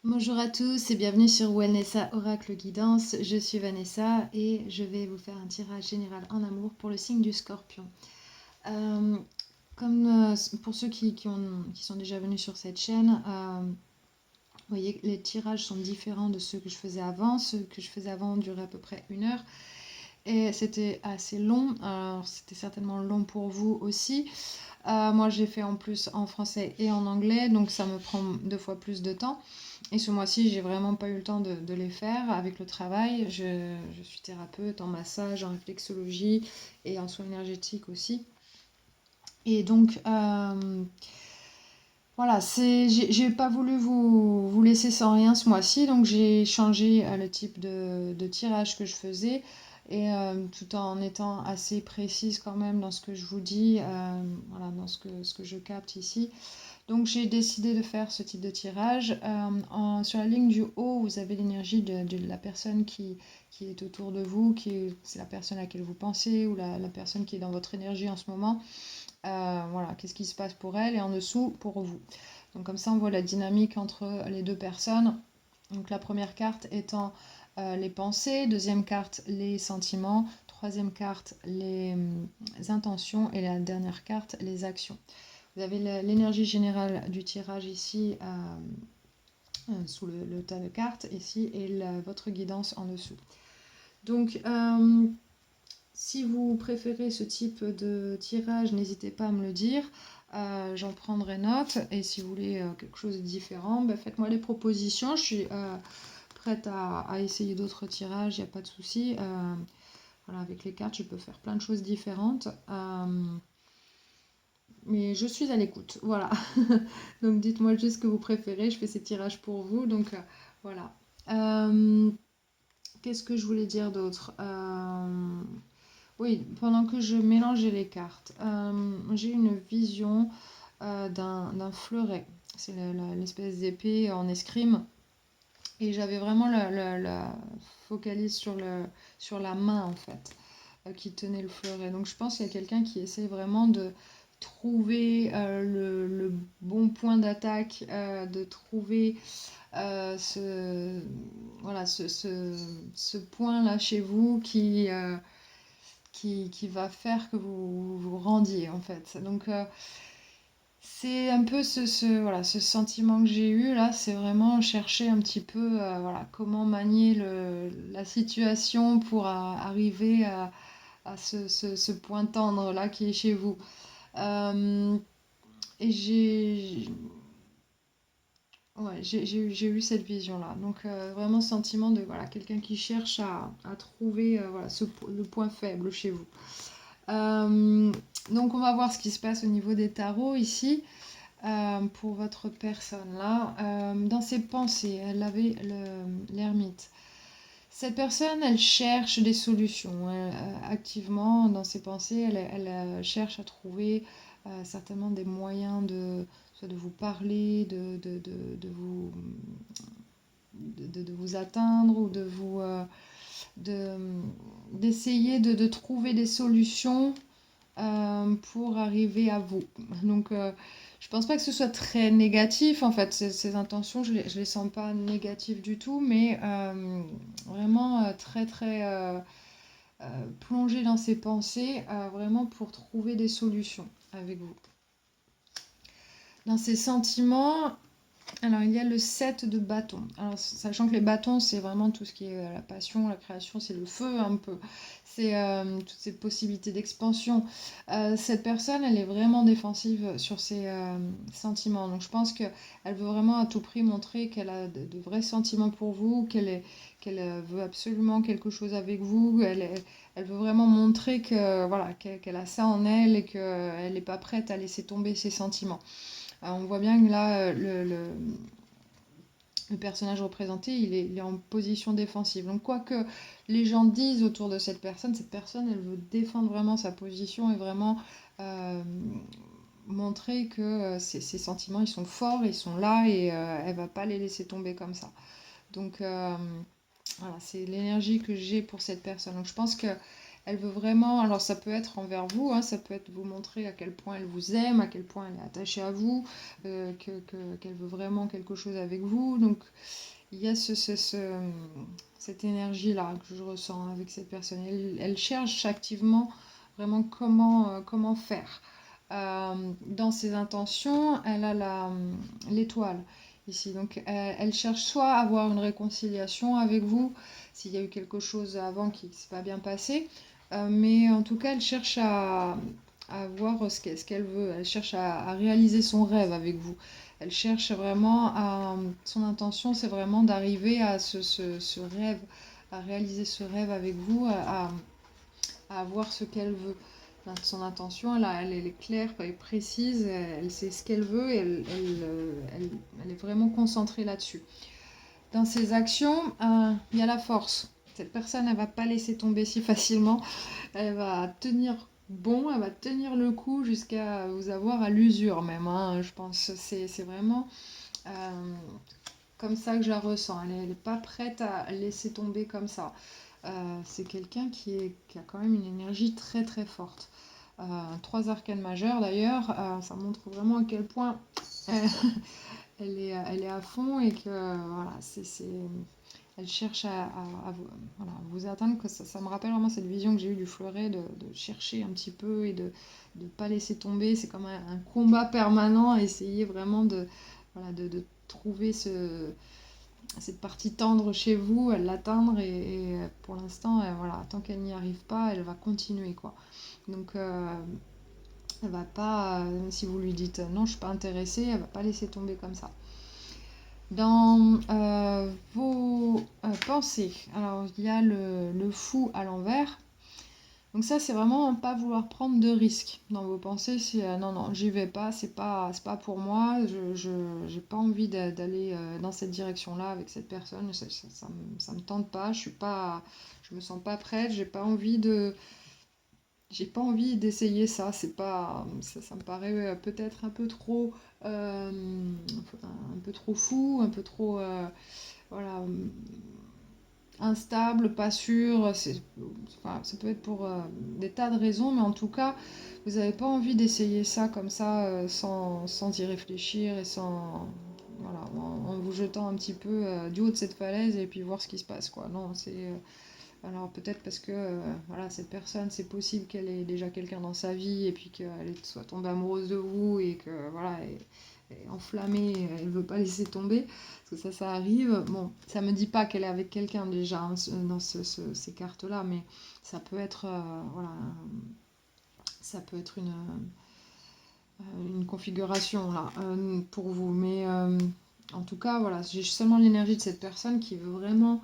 Bonjour à tous et bienvenue sur Vanessa Oracle Guidance. Je suis Vanessa et je vais vous faire un tirage général en amour pour le signe du Scorpion. Euh, comme pour ceux qui sont déjà venus sur cette chaîne, vous voyez que les tirages sont différents de ceux que je faisais avant. Ceux que je faisais avant duraient à peu près 1 heure et c'était assez long. Alors c'était certainement long pour vous aussi. Moi j'ai fait en plus en français et en anglais, donc ça me prend 2 fois plus de temps. Et ce mois-ci, j'ai vraiment pas eu le temps de les faire avec le travail. Je suis thérapeute en massage, en réflexologie et en soins énergétiques aussi. Et donc, voilà, j'ai pas voulu vous laisser sans rien ce mois-ci, donc j'ai changé le type de tirage que je faisais, et tout en étant assez précise quand même dans ce que je vous dis, voilà, dans ce que je capte ici. Donc j'ai décidé de faire ce type de tirage. Sur la ligne du haut, vous avez l'énergie de la personne qui est autour de vous, c'est la personne à laquelle vous pensez ou la personne qui est dans votre énergie en ce moment. Voilà, qu'est-ce qui se passe pour elle et en dessous pour vous. Donc comme ça, on voit la dynamique entre les deux personnes. Donc la première carte étant les pensées, deuxième carte les sentiments, troisième carte les intentions et la dernière carte les actions. Vous avez l'énergie générale du tirage ici sous le tas de cartes ici et votre guidance en dessous. Donc si vous préférez ce type de tirage, n'hésitez pas à me le dire. J'en prendrai note et si vous voulez quelque chose de différent, faites-moi des propositions. Je suis prête à essayer d'autres tirages, il n'y a pas de souci. Voilà, avec les cartes, je peux faire plein de choses différentes. Mais je suis à l'écoute, voilà. Donc dites-moi juste ce que vous préférez, je fais ces tirages pour vous, donc voilà. Qu'est-ce que je voulais dire d'autre Oui, pendant que je mélangeais les cartes, j'ai une vision d'un fleuret. C'est l'espèce d'épée en escrime. Et j'avais vraiment la focalise sur la main en fait, qui tenait le fleuret. Donc je pense qu'il y a quelqu'un qui essaie vraiment de trouver le bon point d'attaque, de trouver voilà, ce point-là chez vous qui va faire que vous vous rendiez en fait. Donc c'est un peu voilà, ce sentiment que j'ai eu là, c'est vraiment chercher un petit peu voilà, comment manier la situation pour arriver à ce point tendre là qui est chez vous. Euh, et ouais, j'ai eu cette vision-là. Donc vraiment sentiment de voilà, quelqu'un qui cherche à trouver voilà, le point faible chez vous. Euh, donc on va voir ce qui se passe au niveau des tarots ici. Pour votre personne là, dans ses pensées, elle avait l'ermite. Cette personne, elle cherche des solutions. Activement, dans ses pensées, elle cherche à trouver certainement des moyens soit de vous parler, de vous atteindre ou de, d'essayer de trouver des solutions pour arriver à vous. Donc, je pense pas que ce soit très négatif, en fait, ces intentions, je les sens pas négatives du tout, mais vraiment très, très plongé dans ses pensées, vraiment pour trouver des solutions avec vous. Dans ses sentiments, alors, il y a le 7 de bâton. Alors, sachant que les bâtons, c'est vraiment tout ce qui est la passion, la création, c'est le feu un peu. C'est toutes ces possibilités d'expansion. Cette personne, elle est vraiment défensive sur ses sentiments. Donc, je pense qu'elle veut vraiment à tout prix montrer qu'elle a de vrais sentiments pour vous, qu'elle veut absolument quelque chose avec vous. Elle veut vraiment montrer que, voilà, qu'elle a ça en elle et qu'elle n'est pas prête à laisser tomber ses sentiments. On voit bien que là, le personnage représenté, il est en position défensive. Donc quoi que les gens disent autour de cette personne, elle veut défendre vraiment sa position et vraiment euh, montrer que ses sentiments, ils sont forts, ils sont là et elle va pas les laisser tomber comme ça. Donc voilà, c'est l'énergie que j'ai pour cette personne. Donc je pense que Elle veut vraiment, alors ça peut être envers vous, hein, ça peut être vous montrer à quel point elle vous aime, à quel point elle est attachée à vous, qu'elle veut vraiment quelque chose avec vous. Donc il y a cette énergie-là que je ressens avec cette personne. Elle cherche activement vraiment comment faire. Dans ses intentions, elle a l'étoile ici. Donc elle cherche soit à avoir une réconciliation avec vous, s'il y a eu quelque chose avant qui ne s'est pas bien passé, mais en tout cas, elle cherche à voir ce qu'elle veut. Elle cherche à réaliser son rêve avec vous. Elle cherche vraiment à... Son intention, c'est vraiment d'arriver à ce rêve, à réaliser ce rêve avec vous, à avoir ce qu'elle veut. Son intention, elle est claire, elle est précise, elle sait ce qu'elle veut et elle est vraiment concentrée là-dessus. Dans ses actions, il y a la force. Cette personne, elle ne va pas laisser tomber si facilement. Elle va tenir bon, elle va tenir le coup jusqu'à vous avoir à l'usure même, hein, je pense. C'est vraiment comme ça que je la ressens. Elle n'est pas prête à laisser tomber comme ça. C'est quelqu'un qui a quand même une énergie très très forte. 3 arcanes majeures d'ailleurs, ça montre vraiment à quel point elle est à fond et que voilà, elle cherche voilà, vous atteindre. Que ça me rappelle vraiment cette vision que j'ai eue du fleuret, de chercher un petit peu et de ne pas laisser tomber. C'est comme un combat permanent, essayer vraiment voilà, de trouver cette partie tendre chez vous, l'atteindre et pour l'instant, voilà, tant qu'elle n'y arrive pas, elle va continuer quoi. Donc elle va pas, si vous lui dites non, je suis pas intéressée, elle va pas laisser tomber comme ça. Dans vos pensées, alors il y a le fou à l'envers. Donc ça, c'est vraiment pas vouloir prendre de risques dans vos pensées. C'est non, non, j'y vais pas, c'est pas pour moi. J'ai pas envie d'aller dans cette direction-là avec cette personne. Ça me tente pas. Je me sens pas prête. J'ai pas envie d'essayer ça. C'est pas, ça me paraît peut-être un peu trop fou, un peu trop, voilà, instable, pas sûr, enfin, ça peut être pour des tas de raisons, mais en tout cas, vous n'avez pas envie d'essayer ça comme ça sans y réfléchir et voilà, en vous jetant un petit peu du haut de cette falaise et puis voir ce qui se passe, quoi. Non, alors peut-être parce que voilà, cette personne, c'est possible qu'elle ait déjà quelqu'un dans sa vie et puis qu'elle soit tombée amoureuse de vous et que voilà, elle est enflammée, elle veut pas laisser tomber, parce que ça arrive. Bon, ça me dit pas qu'elle est avec quelqu'un déjà hein, dans ces cartes-là, mais ça peut être voilà, ça peut être une configuration là pour vous. Mais en tout cas, voilà, j'ai seulement l'énergie de cette personne qui veut vraiment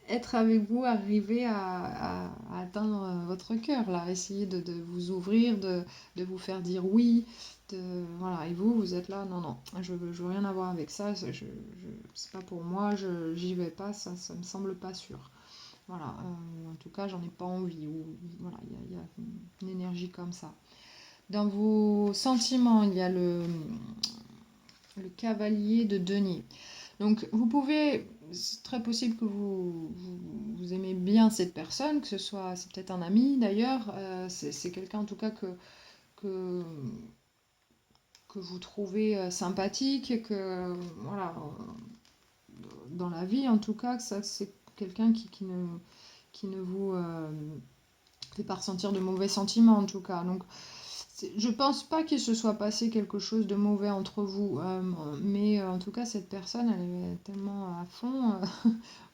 être avec vous, arriver à atteindre votre cœur, là, essayer de vous ouvrir, de vous faire dire oui, voilà, et vous êtes là, non, non, je veux rien avoir avec ça, c'est pas pour moi, j'y vais pas, ça me semble pas sûr. Voilà, en tout cas, j'en ai pas envie, ou voilà, il y a une énergie comme ça. Dans vos sentiments, il y a le cavalier de denier. Donc vous pouvez, c'est très possible que vous aimez bien cette personne, que c'est peut-être un ami d'ailleurs, c'est quelqu'un en tout cas que, que vous trouvez sympathique, que voilà, dans la vie en tout cas, que ça c'est quelqu'un qui ne vous fait pas ressentir de mauvais sentiments en tout cas. Donc je pense pas qu'il se soit passé quelque chose de mauvais entre vous, mais en tout cas, cette personne, elle est tellement à fond,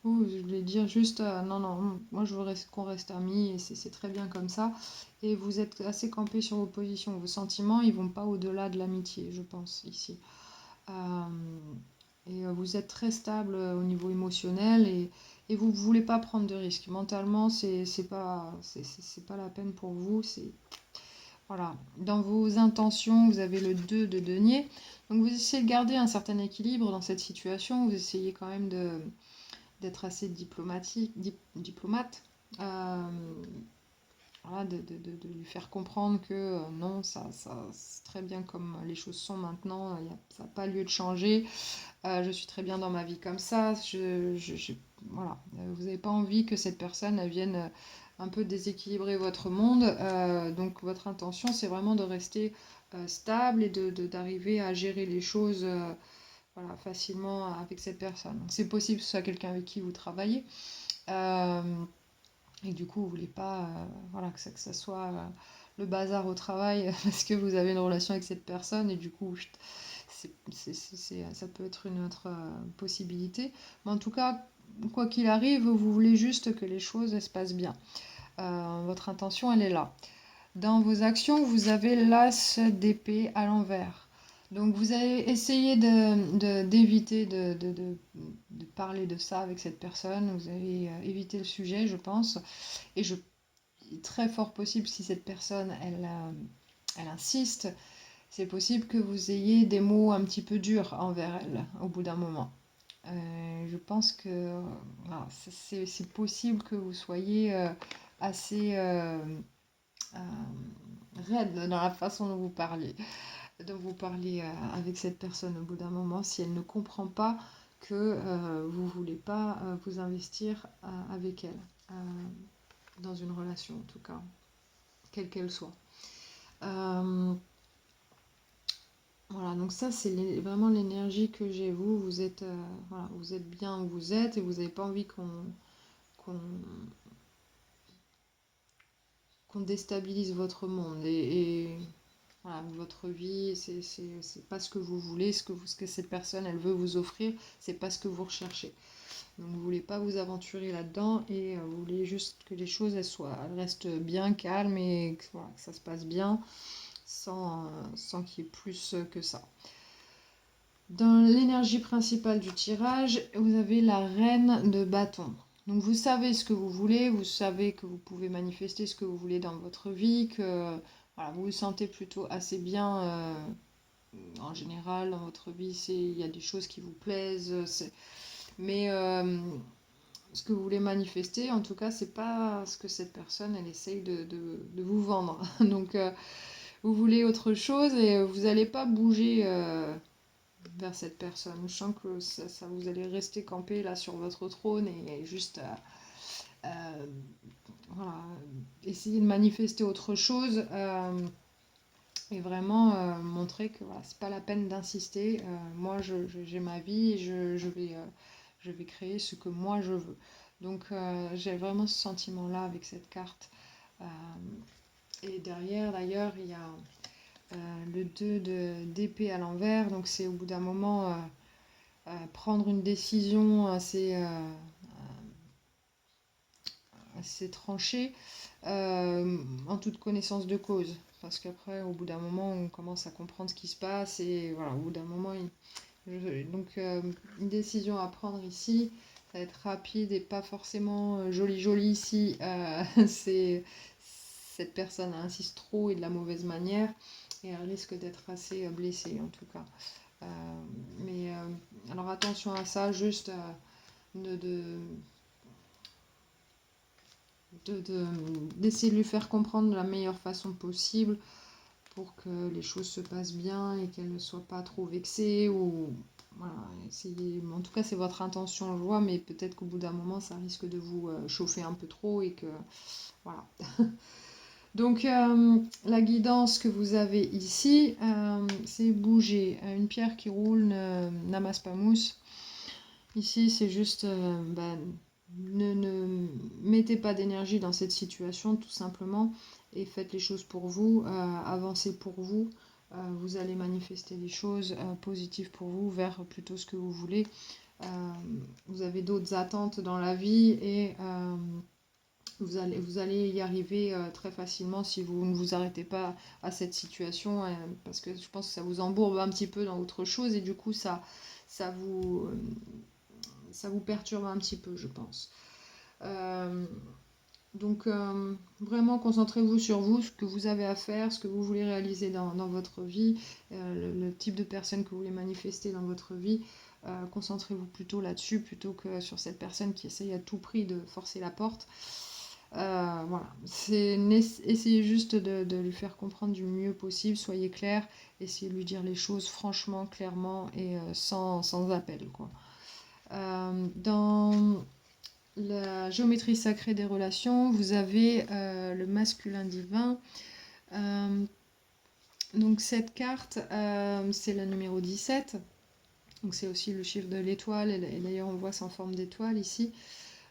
ou je vais dire juste, non, non, moi je veux qu'on reste amis, et c'est très bien comme ça. Et vous êtes assez campé sur vos positions, vos sentiments, ils vont pas au-delà de l'amitié, je pense, ici. Euh, et vous êtes très stable au niveau émotionnel, et vous ne voulez pas prendre de risques. Mentalement, c'est pas la peine pour vous, c'est voilà, dans vos intentions, vous avez le 2 de denier. Donc vous essayez de garder un certain équilibre dans cette situation. Vous essayez quand même d'être assez diplomate. Euh, voilà, de lui faire comprendre que non, ça c'est très bien comme les choses sont maintenant. Ça n'a pas lieu de changer. Je suis très bien dans ma vie comme ça. Voilà. Vous n'avez pas envie que cette personne elle vienne un peu déséquilibrer votre monde. Donc votre intention, c'est vraiment de rester stable et d'arriver à gérer les choses voilà, facilement avec cette personne. Donc c'est possible que ce soit quelqu'un avec qui vous travaillez. Euh, et du coup, vous voulez pas voilà, que ça soit le bazar au travail parce que vous avez une relation avec cette personne et du coup, ça peut être une autre possibilité. Mais en tout cas, quoi qu'il arrive, vous voulez juste que les choses se passent bien. Votre intention, elle est là. Dans vos actions, vous avez l'as d'épée à l'envers. Donc vous allez essayer d'éviter de parler de ça avec cette personne. Vous allez éviter le sujet, je pense. Et il est très fort possible, si cette personne, elle insiste, c'est possible que vous ayez des mots un petit peu durs envers elle au bout d'un moment. Je pense que voilà, c'est possible que vous soyez assez euh, raide dans la façon dont vous parlez avec cette personne au bout d'un moment, si elle ne comprend pas que vous ne voulez pas vous investir avec elle, dans une relation en tout cas, quelle qu'elle soit. Voilà, donc ça c'est vraiment l'énergie que j'ai. Vous êtes, voilà, vous êtes bien où vous êtes et vous n'avez pas envie qu'on qu'on déstabilise votre monde. Et voilà, votre vie, c'est pas ce que vous voulez, ce que cette personne elle veut vous offrir, c'est pas ce que vous recherchez. Donc vous voulez pas vous aventurer là-dedans et vous voulez juste que les choses elles restent bien calmes et que, voilà, que ça se passe bien sans qu'il y ait plus que ça. Dans l'énergie principale du tirage, vous avez la reine de bâton. Donc vous savez ce que vous voulez, vous savez que vous pouvez manifester ce que vous voulez dans votre vie, que voilà, vous vous sentez plutôt assez bien en général dans votre vie. Il y a des choses qui vous plaisent, mais ce que vous voulez manifester, en tout cas, c'est pas ce que cette personne elle essaye de vous vendre. Donc vous voulez autre chose et vous n'allez pas bouger vers cette personne. Je sens que vous allez rester campé là sur votre trône et juste euh, voilà, essayer de manifester autre chose et vraiment montrer que voilà, c'est pas la peine d'insister. Moi, j'ai ma vie et je vais créer ce que moi je veux. Donc j'ai vraiment ce sentiment-là avec cette carte. Euh, et derrière, d'ailleurs, il y a le 2 d'épée à l'envers. Donc c'est au bout d'un moment prendre une décision assez tranchée en toute connaissance de cause. Parce qu'après, au bout d'un moment, on commence à comprendre ce qui se passe et voilà, au bout d'un moment, donc une décision à prendre ici, ça va être rapide et pas forcément joli ici. Cette personne insiste trop et de la mauvaise manière et elle risque d'être assez blessée en tout cas. Euh, mais alors attention à ça, juste de, de, d'essayer de lui faire comprendre de la meilleure façon possible pour que les choses se passent bien et qu'elle ne soit pas trop vexée ou voilà, essayer. En tout cas, c'est votre intention, je vois, mais peut-être qu'au bout d'un moment, ça risque de vous chauffer un peu trop et que voilà. Donc la guidance que vous avez ici, c'est bouger. Une pierre qui roule n'amasse pas mousse. Ici, c'est juste ne mettez pas d'énergie dans cette situation, tout simplement, et faites les choses pour vous, avancez pour vous. Vous allez manifester des choses positives pour vous, vers plutôt ce que vous voulez. Vous avez d'autres attentes dans la vie et vous allez y arriver très facilement si vous ne vous arrêtez pas à cette situation, parce que je pense que ça vous embourbe un petit peu dans autre chose et du coup ça vous, ça vous perturbe un petit peu, je pense. Euh, donc vraiment concentrez-vous sur vous, ce que vous avez à faire, ce que vous voulez réaliser dans votre vie, le type de personne que vous voulez manifester dans votre vie. Concentrez-vous plutôt là-dessus plutôt que sur cette personne qui essaye à tout prix de forcer la porte. Voilà, essayez juste de lui faire comprendre du mieux possible, soyez clair, essayez de lui dire les choses franchement, clairement et sans appel, quoi. Dans la géométrie sacrée des relations, vous avez le masculin divin. Donc cette carte, c'est la numéro 17. Donc c'est aussi le chiffre de l'étoile, et d'ailleurs on voit c'est en forme d'étoile ici.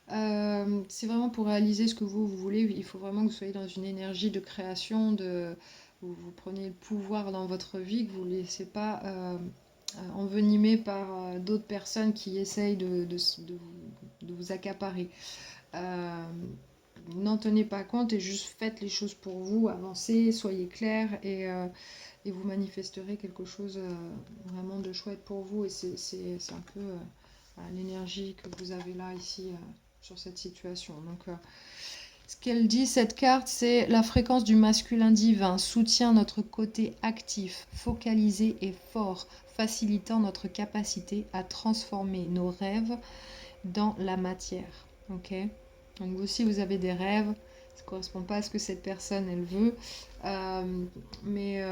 C'est vraiment pour réaliser ce que vous voulez, il faut vraiment que vous soyez dans une énergie de création, vous prenez le pouvoir dans votre vie, que vous ne laissez pas envenimer par d'autres personnes qui essayent de vous accaparer. Euh, N'en tenez pas compte et juste faites les choses pour vous, avancez, soyez clair et vous manifesterez quelque chose vraiment de chouette pour vous. Et c'est un peu voilà, l'énergie que vous avez là, ici, sur cette situation. Donc, ce qu'elle dit, cette carte, c'est la fréquence du masculin divin soutient notre côté actif, focalisé et fort, facilitant notre capacité à transformer nos rêves dans la matière. Ok. Donc vous aussi, vous avez des rêves. Ça ne correspond pas à ce que cette personne, elle veut. Mais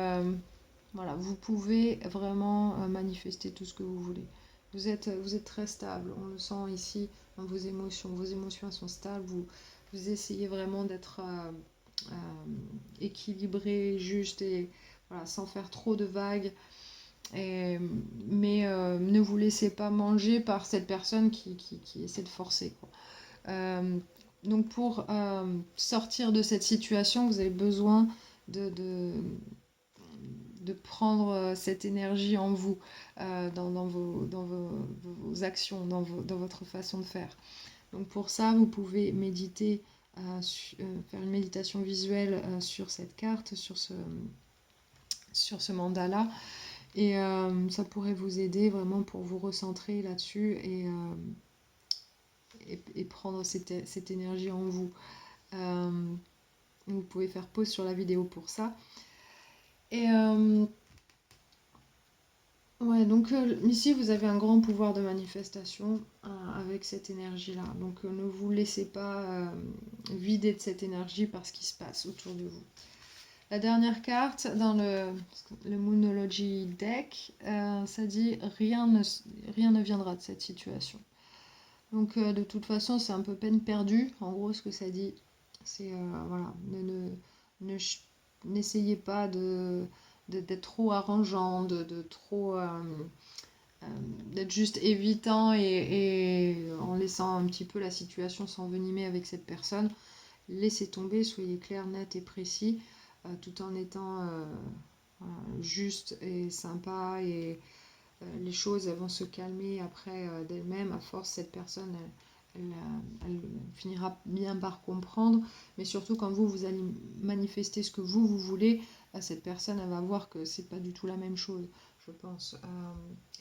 voilà, vous pouvez vraiment manifester tout ce que vous voulez. Vous êtes très stable. On le sent ici dans vos émotions. Vos émotions sont stables. Vous essayez vraiment d'être équilibré, juste et voilà, sans faire trop de vagues. Mais ne vous laissez pas manger par cette personne qui essaie de forcer, quoi. Euh, donc pour sortir de cette situation, vous avez besoin de, de, de prendre cette énergie en vous, dans vos actions, dans votre façon de faire. Donc pour ça, vous pouvez méditer, faire une méditation visuelle sur cette carte, sur ce mandala. Et ça pourrait vous aider vraiment pour vous recentrer là-dessus et prendre cette énergie en vous. Vous pouvez faire pause sur la vidéo pour ça. Et ouais, donc ici vous avez un grand pouvoir de manifestation avec cette énergie-là. Donc ne vous laissez pas vider de cette énergie par ce qui se passe autour de vous. La dernière carte dans le Moonology deck, ça dit rien ne viendra de cette situation. Donc de toute façon, c'est un peu peine perdue. En gros, ce que ça dit, c'est voilà, n'essayez pas d'être trop arrangeant, de trop d'être juste évitant et en laissant un petit peu la situation s'envenimer avec cette personne. Laissez tomber, soyez clair, net et précis, tout en étant voilà, juste et sympa et les choses elles vont se calmer après d'elles-mêmes. À force, cette personne elle finira bien par comprendre, mais surtout quand vous allez manifester ce que vous voulez, cette personne elle va voir que c'est pas du tout la même chose, je pense.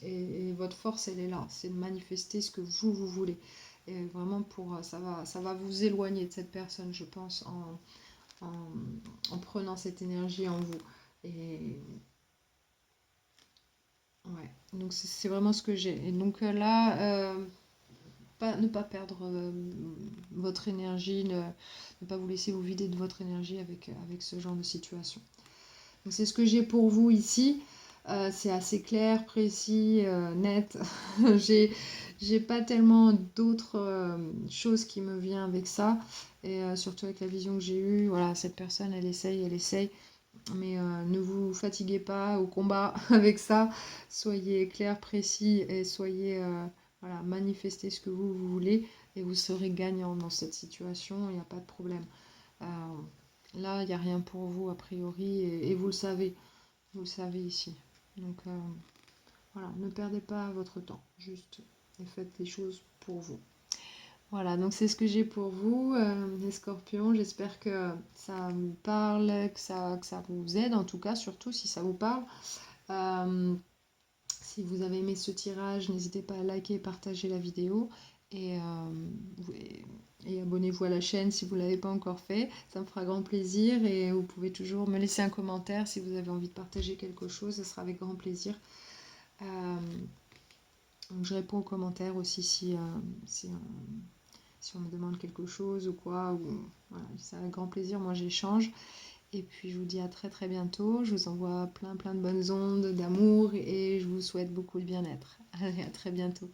Et votre force elle est là, c'est de manifester ce que vous voulez. Et vraiment ça va vous éloigner de cette personne, je pense, en prenant cette énergie en vous. Et ouais, donc c'est vraiment ce que j'ai. Et donc là, ne pas perdre votre énergie, ne pas vous laisser vous vider de votre énergie avec ce genre de situation. Donc c'est ce que j'ai pour vous ici. C'est assez clair, précis, net. j'ai pas tellement d'autres choses qui me viennent avec ça. Et surtout avec la vision que j'ai eue, voilà, cette personne, elle essaye. Mais ne vous fatiguez pas au combat avec ça. Soyez clair, précis et soyez voilà, manifestez ce que vous voulez et vous serez gagnant dans cette situation. Il n'y a pas de problème. Euh, Là, il n'y a rien pour vous a priori et vous le savez. Vous le savez ici. Donc voilà, ne perdez pas votre temps. Juste et faites les choses pour vous. Voilà, donc c'est ce que j'ai pour vous, les scorpions. J'espère que ça vous parle, que ça vous aide, en tout cas, surtout si ça vous parle. Euh, Si vous avez aimé ce tirage, n'hésitez pas à liker et partager la vidéo. Et, et abonnez-vous à la chaîne si vous ne l'avez pas encore fait. Ça me fera grand plaisir. Et vous pouvez toujours me laisser un commentaire si vous avez envie de partager quelque chose. Ce sera avec grand plaisir. Donc je réponds aux commentaires aussi si on me demande quelque chose ou quoi. Voilà, c'est avec grand plaisir. Moi, j'échange. Et puis je vous dis à très très bientôt. Je vous envoie plein de bonnes ondes d'amour et je vous souhaite beaucoup de bien-être. Allez, à très bientôt.